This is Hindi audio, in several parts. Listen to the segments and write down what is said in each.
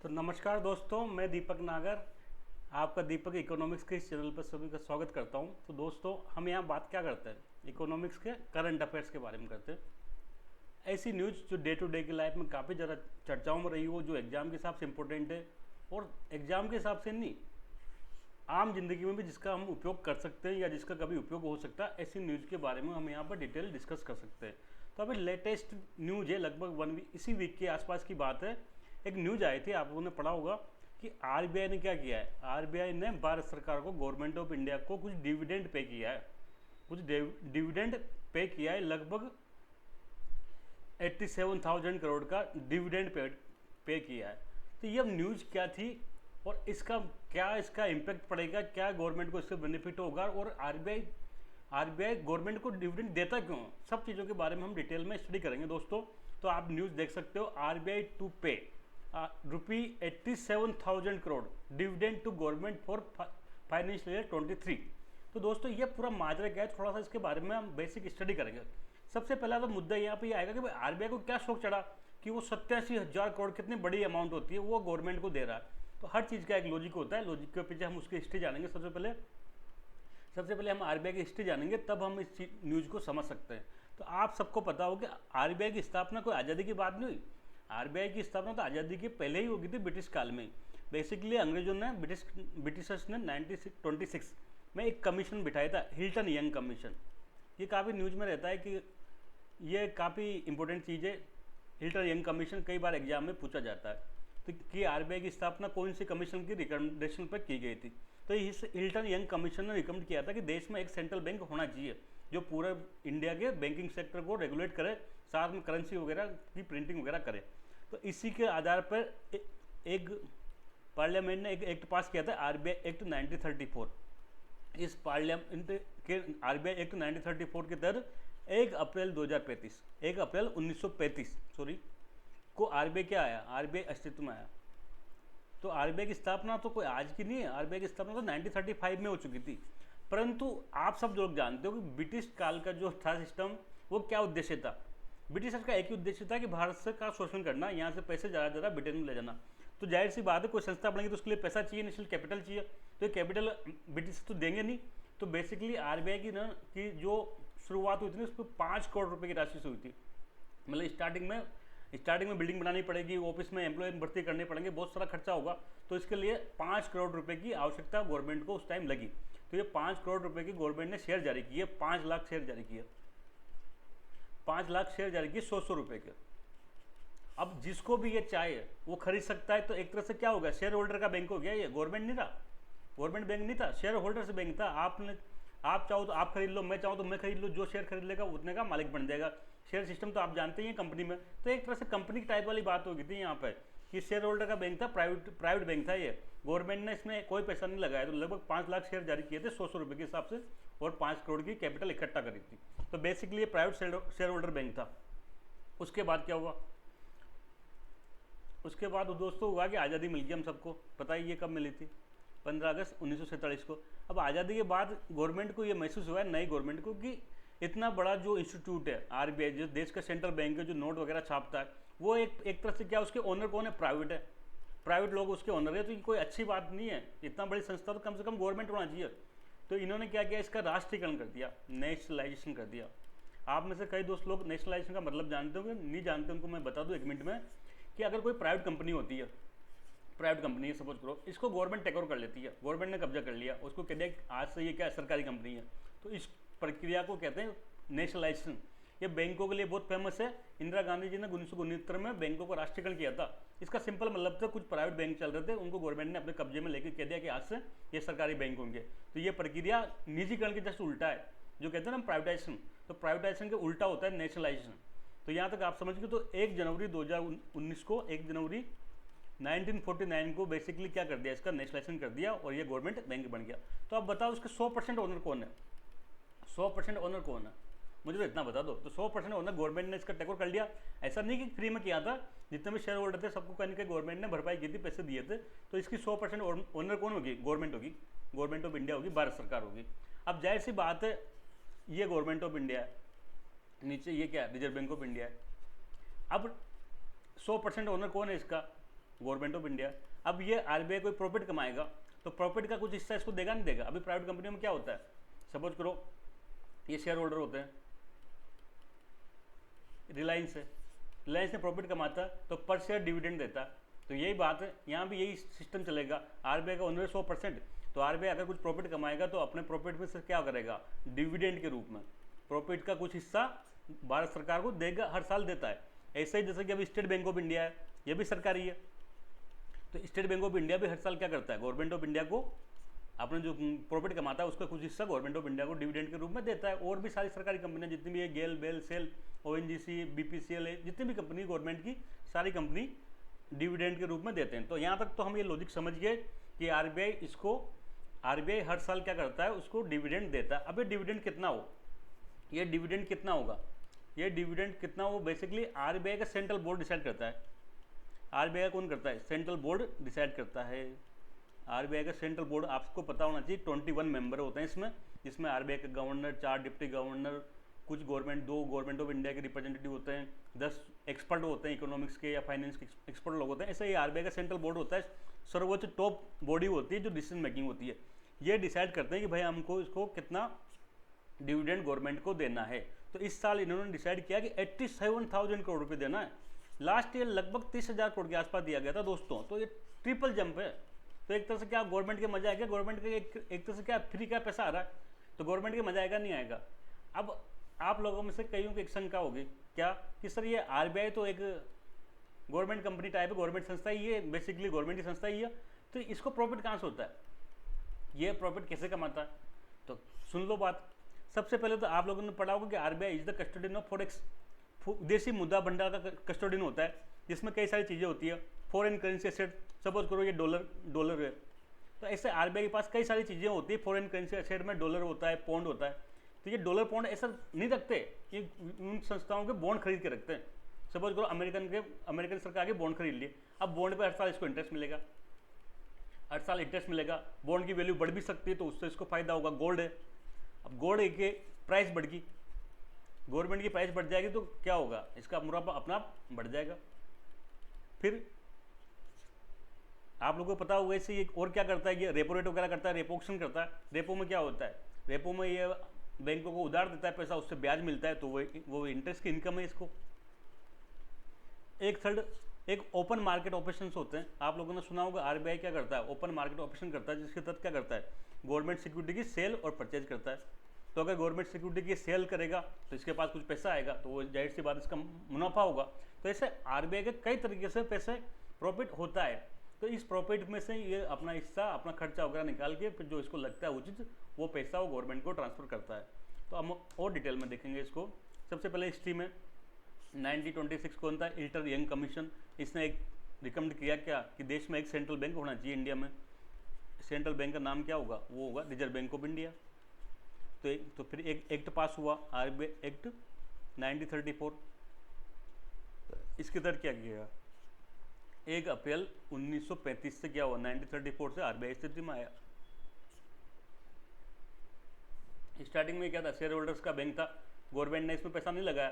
तो नमस्कार दोस्तों, मैं दीपक नागर आपका दीपक इकोनॉमिक्स के इस चैनल पर सभी का स्वागत करता हूं। तो दोस्तों, हम यहाँ बात क्या करते हैं, इकोनॉमिक्स के करंट अफेयर्स के बारे में करते हैं। ऐसी न्यूज़ जो डे टू डे की लाइफ में काफ़ी ज़्यादा चर्चाओं में रही हो, जो एग्ज़ाम के हिसाब से इम्पोर्टेंट है और एग्ज़ाम के हिसाब से नहीं, आम जिंदगी में भी जिसका हम उपयोग कर सकते हैं या जिसका कभी उपयोग हो सकता है, ऐसी न्यूज़ के बारे में हम यहाँ पर डिटेल डिस्कस कर सकते हैं। तो अभी लेटेस्ट न्यूज़ है, लगभग 1 वीक इसी वीक के आसपास की बात है। एक न्यूज़ आई थी, आप लोगों ने पढ़ा होगा कि आरबीआई ने क्या किया है। आरबीआई ने भारत सरकार को, गवर्नमेंट ऑफ इंडिया को कुछ डिविडेंड पे किया है, कुछ डिविडेंड पे किया है। लगभग 87,000 करोड़ का डिविडेंड पे किया है। तो ये न्यूज़ क्या थी और इसका इम्पैक्ट पड़ेगा, क्या गवर्नमेंट को इससे बेनिफिट होगा, और आरबीआई गवर्नमेंट को डिविडेंड देता क्यों, सब चीज़ों के बारे में हम डिटेल में स्टडी करेंगे दोस्तों। तो आप न्यूज़ देख सकते हो, RBI to pay ₹87,000 crore dividend to government for financial year 23। तो दोस्तों, ये पूरा माजरा क्या है, थोड़ा सा इसके बारे में हम बेसिक स्टडी करेंगे। सबसे पहला तो मुद्दा यहाँ पे ये आएगा कि भाई आरबीआई को क्या शौक चढ़ा कि वो 87,000 करोड़, कितनी बड़ी अमाउंट होती है, वो गवर्नमेंट को दे रहा है। तो हर चीज़ का एक लॉजिक होता है, लॉजिक के पीछे हम उसकी हिस्ट्री जानेंगे। सबसे पहले हम आरबीआई की हिस्ट्री जानेंगे, तब हम इस न्यूज़ को समझ सकते हैं। तो आप सबको पता हो कि आरबीआई की स्थापना कोई आज़ादी की बात नहीं हुई। आरबीआई की स्थापना तो आज़ादी के पहले ही हो गई थी, ब्रिटिश काल में। बेसिकली अंग्रेजों ने, ब्रिटिशर्स ने 1926 में एक कमीशन बिठाया था, हिल्टन यंग कमीशन। ये काफ़ी न्यूज़ में रहता है कि ये काफ़ी इंपॉर्टेंट चीज़ है। हिल्टन यंग कमीशन कई बार एग्जाम में पूछा जाता है। तो कि आरबीआई की स्थापना कौन सी कमीशन की रिकमेंडेशन पर की गई थी। तो इस हिल्टन यंग कमीशन ने रिकमेंड किया था कि देश में एक सेंट्रल बैंक होना चाहिए जो पूरे इंडिया के बैंकिंग सेक्टर को रेगुलेट करे, साथ में करेंसी वगैरह की प्रिंटिंग वगैरह करे। तो इसी के आधार पर एक पार्लियामेंट ने एक एक्ट पास किया था, आरबीआई एक्ट 1934। इस पार्लियामेंट के आरबीआई एक्ट 1934 के तहत 1 अप्रैल 1935 को आरबीआई क्या आया, आरबीआई अस्तित्व में आया। तो आरबीआई की स्थापना तो कोई आज की नहीं है, आरबीआई की स्थापना तो 1935 में हो चुकी थी। परंतु आप सब लोग जानते हो कि ब्रिटिश काल का जो था सिस्टम, वो क्या उद्देश्य था। ब्रिटिशर्स का एक ही उद्देश्य था कि भारत से का शोषण करना, यहाँ से पैसे ज़्यादा ब्रिटेन में ले जाना। तो जाहिर सी बात है, कोई संस्था बनेगी तो उसके लिए पैसा चाहिए, नेशनल कैपिटल चाहिए। तो ये कैपिटल ब्रिटिश तो देंगे नहीं। तो बेसिकली आरबीआई की जो शुरुआत हुई थी ना, उस पर 5 करोड़ रुपये की राशि से हुई थी। मतलब स्टार्टिंग में बिल्डिंग बनानी पड़ेगी, ऑफिस में एम्प्लॉय भर्ती करने पड़ेंगे, बहुत सारा खर्चा होगा। तो इसके लिए 5 करोड़ रुपए की आवश्यकता गवर्नमेंट को उस टाइम लगी। तो ये 5 करोड़ रुपए की गवर्नमेंट ने शेयर जारी किए, 5 लाख शेयर जारी किए, 5 लाख शेयर जारी किए 100 रुपए के। अब जिसको भी ये चाहे वो खरीद सकता है। तो एक तरह से क्या होगा, शेयर होल्डर का बैंक हो गया ये, गवर्नमेंट नहीं था, गवर्नमेंट बैंक नहीं था, शेयर होल्डर से बैंक था। आप चाहो तो आप खरीद लो, मैं चाहूँ तो मैं खरीद लो, जो शेयर खरीद लेगा उतने का मालिक बन जाएगा। शेयर सिस्टम तो आप जानते ही हैं कंपनी में। तो एक तरह से कंपनी टाइप वाली बात हो गई थी यहाँ पे कि शेयर होल्डर का बैंक था, प्राइवेट बैंक था ये। गवर्नमेंट ने इसमें कोई पैसा नहीं लगाया। तो लगभग 5 लाख शेयर जारी किए थे 100 रुपये के हिसाब से, और 5 करोड़ की कैपिटल इकट्ठा करी थी। तो बेसिकली ये प्राइवेट शेयर होल्डर बैंक था। उसके बाद क्या हुआ, उसके बाद दोस्तों हुआ कि आज़ादी मिल गई। हम सबको पता ही ये कब मिली थी, 15 अगस्त 1947 को। अब आज़ादी के बाद गवर्नमेंट को ये महसूस हुआ है, नई गवर्नमेंट को, कि इतना बड़ा जो इंस्टीट्यूट है आरबीआई, जो देश का सेंट्रल बैंक है, जो नोट वगैरह छापता है, वो एक तरह से क्या, उसके ओनर कौन है, प्राइवेट है, प्राइवेट लोग उसके ओनर है। तो ये कोई अच्छी बात नहीं है। इतना बड़ी संस्था तो कम से कम गवर्नमेंट होना चाहिए। तो इन्होंने क्या किया, इसका राष्ट्रीयकरण कर दिया, नेशनलाइजेशन कर दिया। आप में से कई दोस्त लोग नेशनलाइजेशन का मतलब जानते होंगे, नहीं जानते उनको मैं बता दूँ 1 मिनट में, कि अगर कोई प्राइवेट कंपनी होती है, प्राइवेट कंपनी है, सपोज करो, इसको गवर्नमेंट टेक ओवर कर लेती है, गवर्नमेंट ने कब्जा कर लिया, उसको कहते हैं आज से ये क्या सरकारी कंपनी है। तो इस प्रक्रिया को कहते हैं नेशनलाइजेशन। ये बैंकों के लिए बहुत फेमस है। इंदिरा गांधी जी ने 1969 में बैंकों को राष्ट्रीयकरण किया था। इसका सिंपल मतलब था, कुछ प्राइवेट बैंक चल रहे थे, उनको गवर्नमेंट ने अपने कब्जे में लेकर कह दिया कि आज से ये सरकारी बैंक होंगे। तो ये प्रक्रिया निजीकरण के जस्ट उल्टा है, जो कहते हैं ना प्राइवेटाइजेशन। तो प्राइवेटाइजेशन के उल्टा होता है नेशनलाइजेशन। तो यहाँ तक आप समझ गए। तो 1 जनवरी 2019 को, 1 जनवरी 1949 को बेसिकली क्या कर दिया, इसका नेशनलाइजेशन कर दिया और ये गवर्नमेंट बैंक बन गया। तो अब बताओ उसके 100% ओनर कौन है, 100% ओनर कौन है, मुझे तो इतना बता दो। तो 100% ओनर गवर्नमेंट ने इसका टेक ओवर कर लिया। ऐसा नहीं कि फ्री में किया था, जितने भी शेयर होल्डर थे सबको कहीं ना कहीं गवर्नमेंट ने भरपाई की थी, पैसे दिए थे। तो इसकी 100% ओनर कौन होगी, गवर्नमेंट होगी, गवर्नमेंट ऑफ इंडिया होगी, भारत सरकार होगी। अब जाहिर सी बात है, ये गवर्नमेंट ऑफ इंडिया है, नीचे ये क्या, रिजर्व बैंक ऑफ इंडिया है। अब 100% ओनर कौन है इसका, गवर्नमेंट ऑफ इंडिया। अब ये आरबीआई कोई प्रॉफिट कमाएगा तो प्रॉफिट का कुछ हिस्सा इसको देगा नहीं देगा। अभी प्राइवेट कंपनियों में क्या होता है, सपोज करो ये शेयर होल्डर होते हैं, रिलायंस है, रिलायंस ने प्रॉफिट कमाता है तो पर शेयर डिविडेंड देता है। तो यही बात है, यहाँ भी यही सिस्टम चलेगा। आरबीआई का ओनर 100%, तो आरबीआई अगर कुछ प्रॉफिट कमाएगा तो अपने प्रॉफिट में से क्या करेगा, डिविडेंड के रूप में प्रॉफिट का कुछ हिस्सा भारत सरकार को देगा, हर साल देता है। ऐसे ही जैसे कि अभी स्टेट बैंक ऑफ इंडिया है, ये भी सरकारी है, तो स्टेट बैंक ऑफ इंडिया भी हर साल क्या करता है, गवर्नमेंट ऑफ इंडिया को अपने जो प्रॉफिट कमाता है उसका कुछ हिस्सा गवर्नमेंट ऑफ इंडिया को डिविडेंड के रूप में देता है। और भी सारी सरकारी कंपनियां जितनी भी है, गेल, बेल, सेल, ओएनजीसी, बीपीसीएल है, जितनी भी कंपनी गवर्नमेंट की, सारी कंपनी डिविडेंड के रूप में देते हैं। तो यहाँ तक तो हम ये लॉजिक समझ गए कि आरबीआई हर साल क्या करता है, उसको डिविडेंड देता है। अब ये डिविडेंड कितना हो, ये डिविडेंड कितना होगा, ये डिविडेंड कितना हो, बेसिकली आरबीआई का सेंट्रल बोर्ड डिसाइड करता है। आरबीआई कौन करता है, सेंट्रल बोर्ड डिसाइड करता है। आरबीआई का सेंट्रल बोर्ड आपको पता होना चाहिए 21 मेंबर होते हैं इसमें, जिसमें आरबीआई का गवर्नर, 4 डिप्टी गवर्नर, कुछ गवर्नमेंट, 2 गवर्नमेंट ऑफ इंडिया के रिप्रेजेंटेटिव होते हैं, 10 एक्सपर्ट होते हैं, इकोनॉमिक्स के या फाइनेंस के एक्सपर्ट लोग होते हैं। ऐसे ही आरबीआई का सेंट्रल बोर्ड होता है, सर्वोच्च टॉप बॉडी होती है जो डिसीजन मेकिंग होती है। ये डिसाइड करते हैं कि भाई हमको इसको कितना डिविडेंड गवर्नमेंट को देना है। तो इस साल इन्होंने डिसाइड किया कि 87,000 करोड़ रुपये देना है। लास्ट ईयर लगभग 30,000 करोड़ के आसपास दिया गया था दोस्तों, तो ये ट्रिपल जंप है। तो एक तरह से क्या गवर्नमेंट के मजा आएगा, गवर्नमेंट के एक तरह से क्या फ्री का पैसा आ रहा है, तो गवर्नमेंट के मजा आएगा नहीं आएगा। अब आप लोगों में से कईयों की एक शंका होगी क्या कि सर ये आरबीआई तो एक गवर्नमेंट कंपनी टाइप है, गवर्नमेंट संस्था ही है, बेसिकली गवर्नमेंट की संस्था ही है, तो इसको प्रॉफिट कहाँ से होता है, ये प्रॉफिट कैसे कमाता है। तो सुन लो बात। सबसे पहले तो आप लोगों ने पढ़ा होगा कि RBI is the custodian of forex, विदेशी मुद्रा भंडार का कस्टोडियन होता है, जिसमें कई सारी चीज़ें होती है। फॉरेन करेंसी एसेट, सपोज करो ये डॉलर है, तो ऐसे आरबीआई के पास कई सारी चीज़ें होती है। फॉरेन करेंसी एसेट में डॉलर होता है, पौंड होता है। तो ये डॉलर पौंड ऐसा नहीं रखते, ये उन संस्थाओं के बॉन्ड खरीद के रखते हैं। सपोज करो अमेरिकन सरकार के बॉन्ड खरीद लिए, अब बॉन्ड पे हर साल इसको इंटरेस्ट मिलेगा, हर साल इंटरेस्ट मिलेगा, बॉन्ड की वैल्यू बढ़ भी सकती है तो उससे इसको फायदा होगा। गोल्ड है, अब गोल्ड की प्राइस बढ़ गई, गवर्नमेंट की प्राइस बढ़ जाएगी तो क्या होगा, इसका मुनाफा अपना आप बढ़ जाएगा। फिर आप लोगों को पता होगा इससे ये और क्या करता है, ये रेपो रेट वगैरह करता है, रेपो ऑक्शन करता है। रेपो में क्या होता है, रेपो में ये बैंकों को उधार देता है पैसा, उससे ब्याज मिलता है, तो वो इंटरेस्ट की इनकम है इसको। एक ओपन मार्केट ऑपरेशंस होते हैं, आप लोगों ने सुना होगा आरबीआई क्या करता है, ओपन मार्केट ऑपरेशन करता है, जिसके तहत क्या करता है, गवर्नमेंट सिक्योरिटी की सेल और परचेज करता है। तो अगर गवर्नमेंट सिक्योरिटी की सेल करेगा तो इसके पास कुछ पैसा आएगा, तो वो जाहिर सी बात इसका मुनाफा होगा। तो ऐसे आरबीआई के कई तरीके से पैसे प्रॉफिट होता है। तो इस प्रॉफिट में से ये अपना हिस्सा, अपना खर्चा वगैरह निकाल के फिर जो इसको लगता है उचित, वो पैसा वो गवर्नमेंट को ट्रांसफर करता है। तो हम और डिटेल में देखेंगे इसको। सबसे पहले हिस्ट्री में 1926 कौन था, इल्टर यंग कमीशन, इसने एक रिकमेंड किया क्या कि देश में एक सेंट्रल बैंक होना चाहिए इंडिया में। सेंट्रल बैंक का नाम क्या होगा, वो होगा रिजर्व बैंक ऑफ इंडिया। तो फिर एक एक्ट पास हुआ, आरबीआई एक्ट 1934। इसके तहत क्या किया, 1 अप्रैल 1935 से क्या हुआ, 1934 से आरबीआई स्थिति में आया। स्टार्टिंग में क्या था, शेयर होल्डर्स का बैंक था, गवर्नमेंट ने इसमें पैसा नहीं लगाया,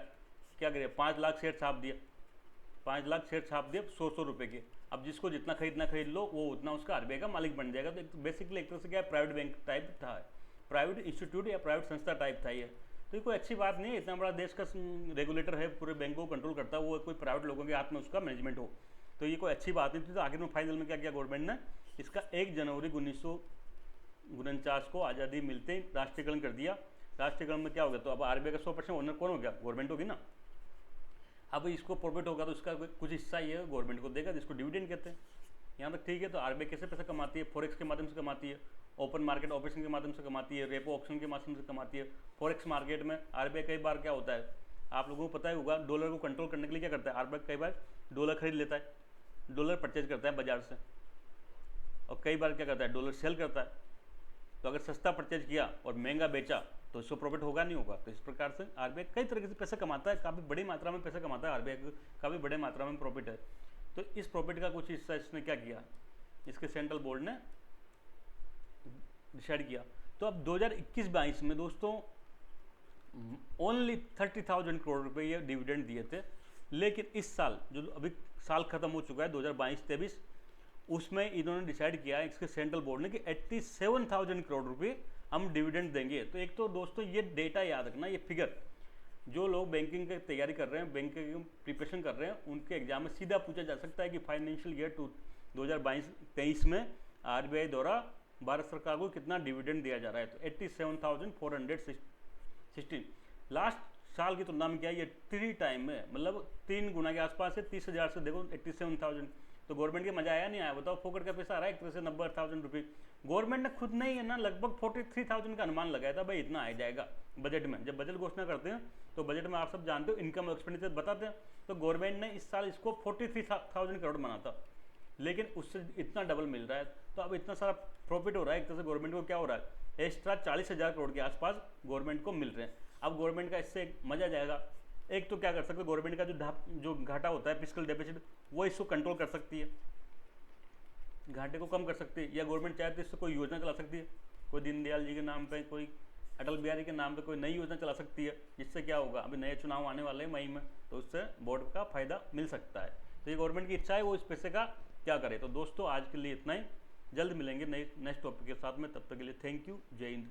क्या करे, 5 लाख शेयर छाप दिया, 5 लाख शेयर छाप दिए 100 रुपये के। अब जिसको जितना खरीदना खरीद लो, वो उतना उसका आरबीआई का मालिक बन जाएगा। तो बेसिकली एक तरह से क्या है, प्राइवेट बैंक टाइप था, प्राइवेट इंस्टीट्यूट या प्राइवेट संस्था टाइप था ये। तो ये कोई अच्छी बात नहीं है, इतना बड़ा देश का रेगुलेटर है, पूरे बैंकों को कंट्रोल करता है, वो कोई प्राइवेट लोगों के हाथ में उसका मैनेजमेंट हो, तो ये कोई अच्छी बात नहीं थी। तो आखिर में फाइनल में क्या किया गवर्नमेंट ने, इसका 1 जनवरी 1949 को आज़ादी मिलते ही राष्ट्रीयकरण कर दिया। राष्ट्रीयकरण में क्या हो गया, तो अब आरबीआई का 100% ओनर कौन हो गया, गवर्नमेंट होगी ना। अब इसको प्रॉफिट होगा तो इसका कुछ हिस्सा ये गवर्नमेंट को देगा, जिसको डिविडेंड कहते हैं। यहाँ तक ठीक है। तो आरबीआई कैसे पैसा कमाती है, फॉरेक्स के माध्यम से कमाती है, ओपन मार्केट ऑपरेशन के माध्यम से कमाती है, रेपो ऑप्शन के माध्यम से कमाती है। फॉरेक्स मार्केट में आरबीआई कई बार क्या होता है, आप लोगों को पता ही होगा, डॉलर को कंट्रोल करने के लिए क्या करता है आरबीआई, कई बार डॉलर खरीद लेता है, डॉलर परचेज करता है बाजार से, और कई बार क्या करता है, डॉलर सेल करता है। तो अगर सस्ता परचेज किया और महंगा बेचा तो इसको प्रॉफिट होगा नहीं होगा। तो इस प्रकार से आरबीआई कई तरीके से पैसा कमाता है, काफ़ी बड़ी मात्रा में पैसा कमाता है आरबीआई को, काफ़ी बड़े मात्रा में प्रॉफिट है। तो इस प्रॉफिट का कुछ हिस्सा इसने क्या किया, इसके सेंट्रल बोर्ड ने डिसाइड किया। तो अब 2021-22 में दोस्तों ओनली 30,000 करोड़ रुपए ये डिविडेंड दिए थे, लेकिन इस साल जो अभी साल खत्म हो चुका है 2022-23, उसमें इन्होंने डिसाइड किया है इसके सेंट्रल बोर्ड ने कि 87,000 करोड़ रुपए हम डिविडेंड देंगे। तो एक तो दोस्तों ये डेटा याद रखना, ये फिगर जो लोग बैंकिंग की तैयारी कर रहे हैं, बैंकिंग की प्रिपरेशन कर रहे हैं, उनके एग्जाम में सीधा पूछा जा सकता है कि फाइनेंशियल ईयर 2022-23 में आरबीआई द्वारा भारत सरकार को कितना डिविडेंड दिया जा रहा है। तो 87,416 लास्ट साल की तुलना में क्या है, ये 3 टाइम में, मतलब 3 गुना के आसपास है। 30,000 से देखो 87,000, तो गवर्नमेंट के मजा आया नहीं आया बताओ? फोकट का पैसा आ रहा है एक तरह से 90,000 रुपये। गवर्नमेंट ने खुद नहीं है ना लगभग 43,000 का अनुमान लगाया था भाई इतना आ जाएगा बजट में। जब बजट घोषणा करते हैं तो बजट में आप सब जानते हो इनकम और एक्सपेंडिचर बताते हैं, तो गवर्नमेंट ने इस साल इसको 43,000 करोड़ बना था, लेकिन उससे इतना डबल मिल रहा है। तो अब इतना सारा प्रॉफिट हो रहा है, एक तरह से गवर्नमेंट को क्या हो रहा है, एक्स्ट्रा 40,000 करोड़ के आसपास गवर्नमेंट को मिल रहे हैं। अब गवर्नमेंट का इससे मजा जाएगा। एक तो क्या कर सकते हैं, गवर्नमेंट का जो घाटा होता है फिस्कल डेफिसिट, वो इसको कंट्रोल कर सकती है, घाटे को कम कर सकती है, या गवर्नमेंट चाहे तो इससे कोई योजना चला सकती है, कोई दीनदयाल जी के नाम पे, कोई अटल बिहारी के नाम पे कोई नई योजना चला सकती है, जिससे क्या होगा, अभी नए चुनाव आने वाले हैं मई में, तो उससे बोर्ड का फायदा मिल सकता है। तो ये गवर्नमेंट की इच्छा है वो इस पैसे का क्या करे। तो दोस्तों आज के लिए इतना ही, जल्द मिलेंगे नए नेक्स्ट टॉपिक के साथ में, तब तक के लिए थैंक यू, जय हिंद।